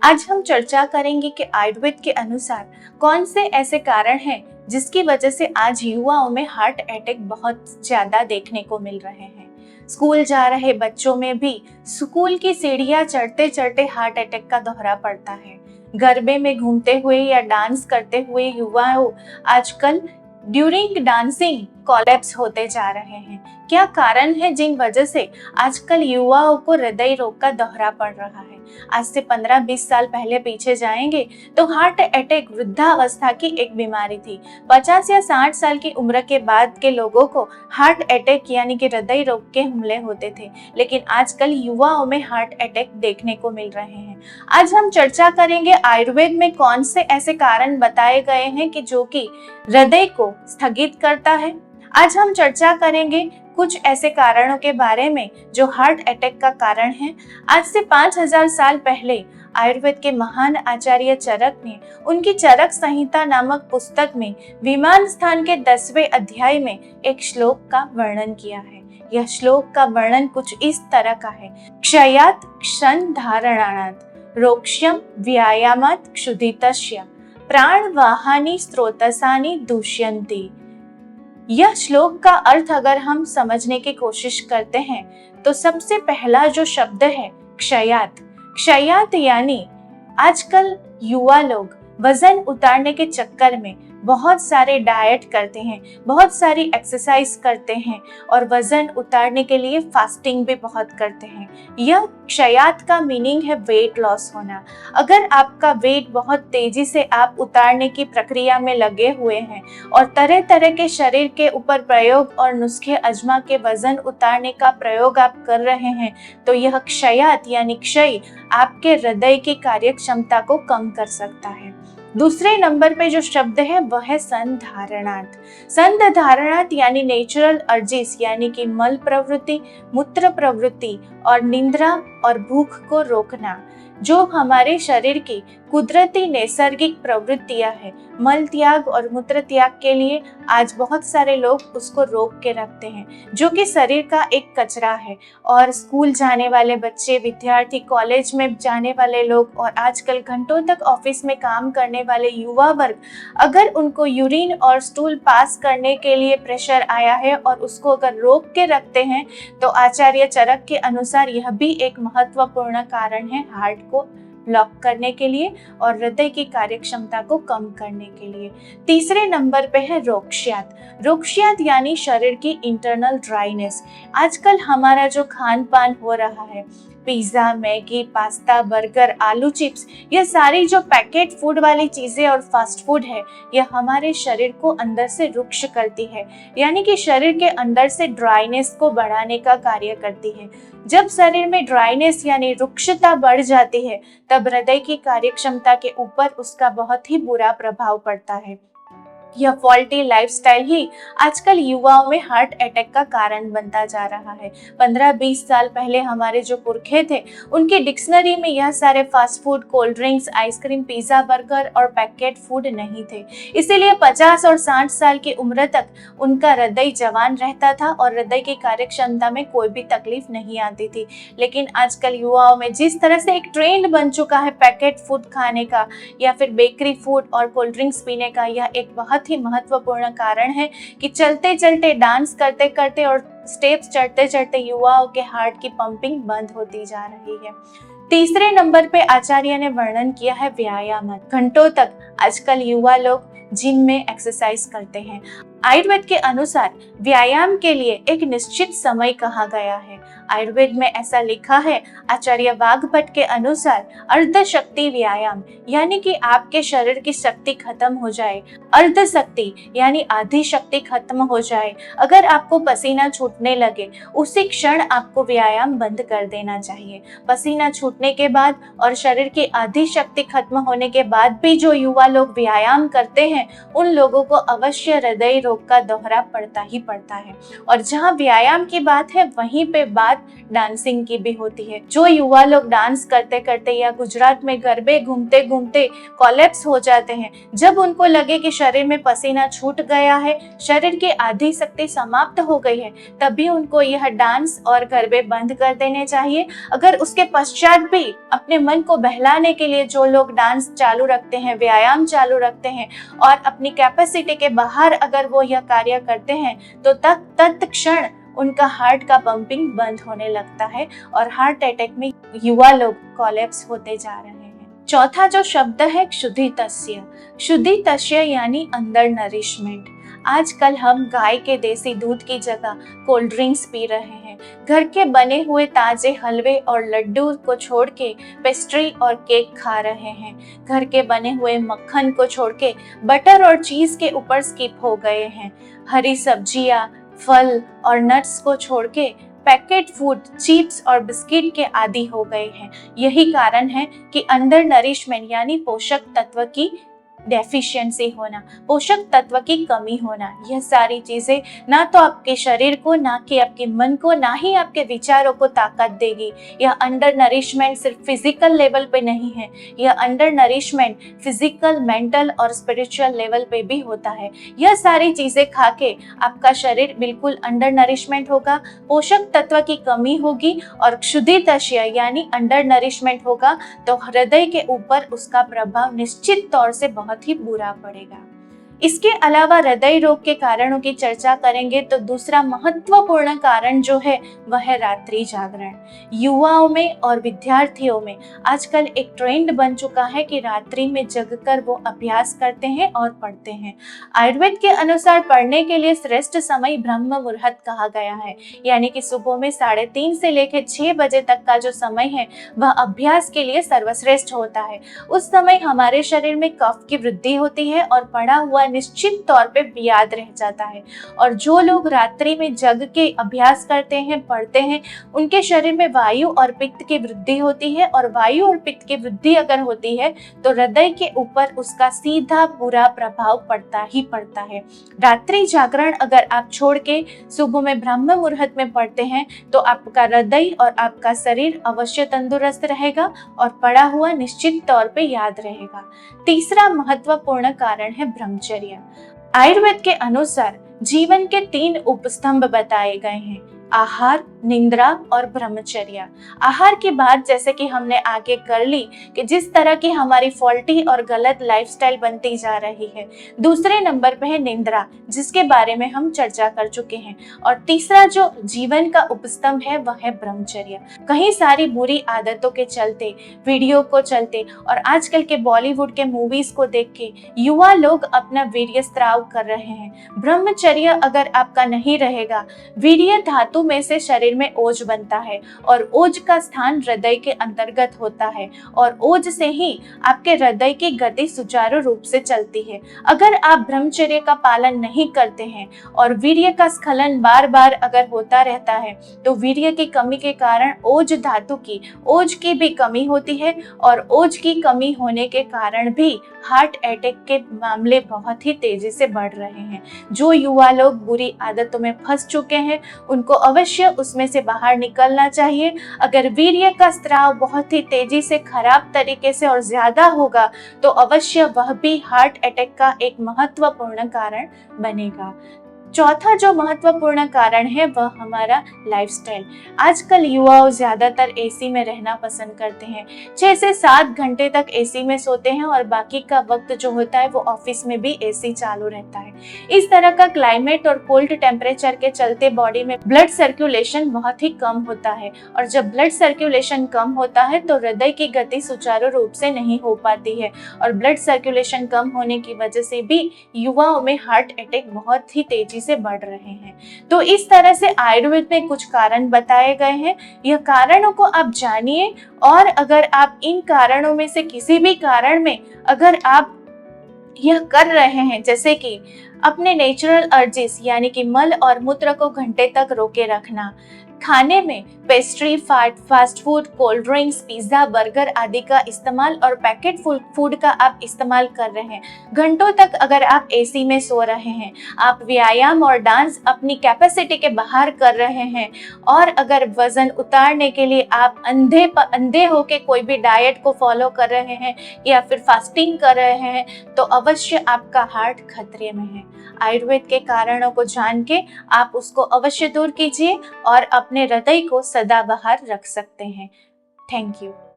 आज हम चर्चा करेंगे कि आयुर्वेद के अनुसार कौन से ऐसे कारण हैं जिसकी वजह से आज युवाओं में हार्ट अटैक बहुत ज्यादा देखने को मिल रहे हैं। स्कूल जा रहे बच्चों में भी स्कूल की सीढ़ियां चढ़ते चढ़ते हार्ट अटैक का दौरा पड़ता है। गरबे में घूमते हुए या डांस करते हुए युवाओं आजकल ड्यूरिंग डांसिंग कोलैप्स होते जा रहे हैं। क्या कारण है जिन वजह से आजकल युवाओं को हृदय रोग का दौरा पड़ रहा है? आज से 15-20 साल पहले पीछे जाएंगे तो हार्ट अटैक वृद्धावस्था की एक बीमारी थी। 50 या 60 साल की उम्र के बाद के लोगों को हार्ट अटैक यानी कि हृदय रोग के हमले होते थे, लेकिन आजकल युवाओं में हार्ट अटैक देखने को मिल रहे हैं। आज हम चर्चा करेंगे आयुर्वेद में कौन से ऐसे कारण बताए गए हैं कि जो कि हृदय को स्थगित करता है। आज हम चर्चा करेंगे कुछ ऐसे कारणों के बारे में जो हार्ट अटैक का कारण है। आज से 5000 साल पहले आयुर्वेद के महान आचार्य चरक ने उनकी चरक संहिता नामक पुस्तक में विमान स्थान के 10वें अध्याय में एक श्लोक का वर्णन किया है। यह श्लोक का वर्णन कुछ इस तरह का है। क्षयात क्षण धारणानात् रोक्ष्यम व्यायामात् क्षुधितस्य प्राणवाहानि स्रोतसानि दुष्यन्ति। यह श्लोक का अर्थ अगर हम समझने की कोशिश करते हैं तो सबसे पहला जो शब्द है क्षयात, क्षयात यानी आजकल युवा लोग वजन उतारने के चक्कर में बहुत सारे डाइट करते हैं, बहुत सारी एक्सरसाइज करते हैं और वजन उतारने के लिए फास्टिंग भी बहुत करते हैं। यह क्षयात का मीनिंग है वेट लॉस होना। अगर आपका वेट बहुत तेजी से आप उतारने की प्रक्रिया में लगे हुए हैं और तरह तरह के शरीर के ऊपर प्रयोग और नुस्खे आजमा के वजन उतारने का प्रयोग आप कर रहे हैं तो यह क्षयात यानी क्षय आपके हृदय की कार्य क्षमता को कम कर सकता है। दूसरे नंबर पे जो शब्द है वह है संधारणात्। संधारणात् यानी नेचुरल अर्जिस यानी कि मल प्रवृत्ति, मूत्र प्रवृत्ति और निद्रा और भूख को रोकना, जो हमारे शरीर की कुदरती नैसर्गिक प्रवृत्तियां है। मल त्याग और मूत्र त्याग के लिए आज बहुत सारे लोग उसको रोक के रखते हैं, जो कि शरीर का एक कचरा है। और स्कूल जाने वाले बच्चे, विद्यार्थी, कॉलेज में जाने वाले लोग और आजकल घंटों तक ऑफिस में काम करने वाले युवा वर्ग, अगर उनको यूरिन और स्टूल पास करने के लिए प्रेशर आया है और उसको अगर रोक के रखते हैं तो आचार्य चरक के अनुसार यह भी एक महत्वपूर्ण कारण है हार्ट को ब्लॉक करने के लिए और हृदय की कार्य क्षमता को कम करने के लिए। तीसरे नंबर पे है रोक्ष्यात। रोक्ष्यात यानी शरीर की इंटरनल ड्राइनेस। आजकल हमारा जो खान पान हो रहा है, पिज्जा, मैगी, पास्ता, बर्गर, आलू चिप्स, ये सारी जो पैकेट फूड वाली चीजें और फास्ट फूड है, यह हमारे शरीर को अंदर से रुक्ष करती है, यानी कि शरीर के अंदर से ड्राइनेस को बढ़ाने का कार्य करती है। जब शरीर में ड्राइनेस यानी रुक्षता बढ़ जाती है तब हृदय की कार्य क्षमता के ऊपर उसका बहुत ही बुरा प्रभाव पड़ता है। यह फॉल्टी लाइफस्टाइल ही आजकल युवाओं में हार्ट अटैक का कारण बनता जा रहा है। 15-20 साल पहले हमारे जो पुरखे थे उनकी डिक्शनरी में यह सारे fast food, cold drinks, ice cream, pizza, burger और पैकेट फूड नहीं थे। इसीलिए 50 और 60 साल की उम्र तक उनका हृदय जवान रहता था और हृदय की कार्य क्षमता में कोई भी तकलीफ नहीं आती थी। लेकिन आजकल युवाओं में जिस तरह से एक ट्रेंड बन चुका है पैकेट फूड खाने का या फिर बेकरी फूड और कोल्ड ड्रिंक्स पीने का, यह एक बहुत ही महत्वपूर्ण कारण है कि चलते चलते, डांस करते करते और स्टेप्स चढ़ते चढ़ते युवाओं के हार्ट की पंपिंग बंद होती जा रही है। तीसरे नंबर पे आचार्य ने वर्णन किया है व्यायाम। घंटों तक आजकल युवा लोग जिम में एक्सरसाइज करते हैं। आयुर्वेद के अनुसार व्यायाम के लिए एक निश्चित समय कहा गया है। आयुर्वेद में ऐसा लिखा है, आचार्य वाघभट्ट के अनुसार अर्ध शक्ति व्यायाम यानी कि आपके शरीर की शक्ति खत्म हो जाए, अर्ध शक्ति यानी आधी शक्ति खत्म हो जाए, अगर आपको पसीना छूटने लगे उसी क्षण आपको व्यायाम बंद कर देना चाहिए। पसीना छूटने के बाद और शरीर की आधी शक्ति खत्म होने के बाद भी जो युवा लोग व्यायाम करते हैं उन लोगों को अवश्य हृदय रोग का दौरा पड़ता ही पड़ता है। और जहाँ व्यायाम की बात है वहीं पे बात साथ डांसिंग की भी होती है। जो युवा लोग डांस करते करते या गुजरात में गरबे घूमते घूमते कोलैप्स हो जाते हैं, जब उनको लगे कि शरीर में पसीना छूट गया है, शरीर की आधी शक्ति समाप्त हो गई है, तभी उनको यह डांस और गरबे बंद कर देने चाहिए। अगर उसके पश्चात भी अपने मन को बहलाने के लिए जो लोग डांस चालू रखते हैं, व्यायाम चालू रखते हैं और अपनी कैपेसिटी के बाहर अगर वो यह कार्य करते हैं, तो तत्क्षण उनका हार्ट का पंपिंग बंद होने लगता है और हार्ट अटैक में युवा लोग कोलैप्स होते जा रहे हैं। चौथा जो शब्द है क्षुधितस्य, क्षुधितस्य यानी अंडर नरिशमेंट। आजकल हम गाय के देसी दूध की जगह कोल्ड ड्रिंक्स पी रहे हैं। घर के बने हुए ताजे हलवे और लड्डू को छोड़ के पेस्ट्री और केक खा रहे हैं। घर के बने हुए मक्खन को छोड़ के बटर और चीज के ऊपर स्किप हो गए हैं। हरी सब्जियां, फल और नट्स को छोड़ के पैकेट फूड, चिप्स और बिस्किट के आदी हो गए हैं। यही कारण है कि अंडर नरिशमेंट यानी पोषक तत्व की डेफिशिएंसी होना, पोषक तत्व की कमी होना, यह सारी चीजें ना तो आपके शरीर को, ना कि आपके मन को, ना ही आपके विचारों को ताकत देगी। यह अंडर नरिशमेंट सिर्फ फिजिकल लेवल पे नहीं है, यह अंडर नरिशमेंट फिजिकल, मेंटल और स्पिरिचुअल लेवल पे भी होता है। यह सारी चीजें खा के आपका शरीर बिल्कुल अंडर नरिशमेंट होगा, पोषक तत्व की कमी होगी और क्षुधितस्य यानी अंडर नरिशमेंट होगा, तो हृदय के ऊपर उसका प्रभाव निश्चित तौर से बहुत ही बुरा पड़ेगा। इसके अलावा हृदय रोग के कारणों की चर्चा करेंगे तो दूसरा महत्वपूर्ण कारण जो है वह है रात्रि जागरण। युवाओं में और विद्यार्थियों में आजकल एक ट्रेंड बन चुका है कि रात्रि में जगकर वो अभ्यास करते हैं और पढ़ते हैं। आयुर्वेद के अनुसार पढ़ने के लिए श्रेष्ठ समय ब्रह्म मुहूर्त कहा गया है, यानी कि सुबह में 3:30 से लेकर 6 बजे तक का जो समय है वह अभ्यास के लिए सर्वश्रेष्ठ होता है। उस समय हमारे शरीर में कफ की वृद्धि होती है और पढ़ा हुआ निश्चित तौर पे याद रह जाता है। और जो लोग रात्रि में जग के अभ्यास करते हैं, पढ़ते हैं, उनके शरीर में वायु और पित्त की वृद्धि होती है और वायु और पित्त की वृद्धि अगर होती है तो हृदय के ऊपर उसका सीधा बुरा प्रभाव पड़ता ही पड़ता है। रात्रि जागरण अगर आप छोड़ के सुबह में ब्रह्म मुहूर्त में पढ़ते हैं तो आपका हृदय और आपका शरीर अवश्य तंदुरुस्त रहेगा और पढ़ा हुआ निश्चित तौर पे याद रहेगा। तीसरा महत्वपूर्ण कारण है ब्रह्मचर्य। आयुर्वेद के अनुसार जीवन के 3 उपस्तंभ बताए गए हैं, आहार, निद्रा और ब्रह्मचर्य। आहार की बात जैसे कि हमने आगे कर ली कि जिस तरह की हमारी फॉल्टी और गलत लाइफस्टाइल बनती जा रही है। दूसरे नंबर पे है निद्रा, जिसके बारे में हम चर्चा कर चुके हैं। और तीसरा जो जीवन का उपस्तंभ है वह है ब्रह्मचर्य। कहीं सारी बुरी आदतों के चलते, वीडियो को चलते और आजकल के बॉलीवुड के मूवीज को देख के युवा लोग अपना वीर्य स्त्राव कर रहे हैं। ब्रह्मचर्य अगर आपका नहीं रहेगा, वीर्य धातु में से शरीर में ओज बनता है और ओज का स्थान हृदय के अंतर्गत होता है और ओज से ही आपके हृदय की गति सुचारू रूप से चलती है। अगर आप ब्रह्मचर्य का पालन नहीं करते हैं और वीर्य का स्खलन बार बार अगर होता रहता है तो वीर्य की कमी के कारण ओज धातु की, ओज की भी कमी होती है और ओज की कमी होने के कारण भी हार्ट अटैक के मामले बहुत ही तेजी से बढ़ रहे हैं। जो युवा लोग बुरी आदतों में फंस चुके हैं उनको अवश्य उसमें से बाहर निकलना चाहिए। अगर वीर्य का स्त्राव बहुत ही तेजी से, खराब तरीके से और ज्यादा होगा तो अवश्य वह भी हार्ट अटैक का एक महत्वपूर्ण कारण बनेगा। चौथा जो महत्वपूर्ण कारण है वह हमारा लाइफस्टाइल। आजकल युवा ज्यादातर एसी में रहना पसंद करते हैं, 6 से 7 घंटे तक एसी में सोते हैं और बाकी का वक्त जो होता है वो ऑफिस में भी एसी चालू रहता है। इस तरह का क्लाइमेट और कोल्ड टेम्परेचर के चलते बॉडी में ब्लड सर्कुलेशन बहुत ही कम होता है और जब ब्लड सर्कुलेशन कम होता है तो हृदय की गति सुचारू रूप से नहीं हो पाती है और ब्लड सर्कुलेशन कम होने की वजह से भी युवाओं में हार्ट अटैक बहुत ही तेजी से बढ़ रहे हैं। तो इस तरह से आयुर्वेद में कुछ कारण बताए गए हैं। यह कारणों को आप जानिए और अगर आप इन कारणों में से किसी भी कारण में अगर आप यह कर रहे हैं, जैसे कि अपने नेचुरल अर्जिस यानी कि मल और मूत्र को घंटे तक रोके रखना, खाने में pastry, fast food, cold drinks, pizza, burger आदि का इस्तेमाल और पैकेट फूड का आप इस्तेमाल कर रहे हैं, घंटों तक अगर आप एसी में सो रहे हैं, आप व्यायाम और डांस अपनी कैपेसिटी के बाहर कर रहे हैं, और अगर वजन उतारने के लिए आप अंधे होके कोई भी डाइट को फॉलो कर रहे हैं या फिर फास्टिंग कर रहे हैं, तो अवश्य आपका हार्ट खतरे में है। आयुर्वेद के कारणों को जान के आप उसको अवश्य दूर कीजिए और अपने हृदय को सदाबहार रख सकते हैं। Thank you.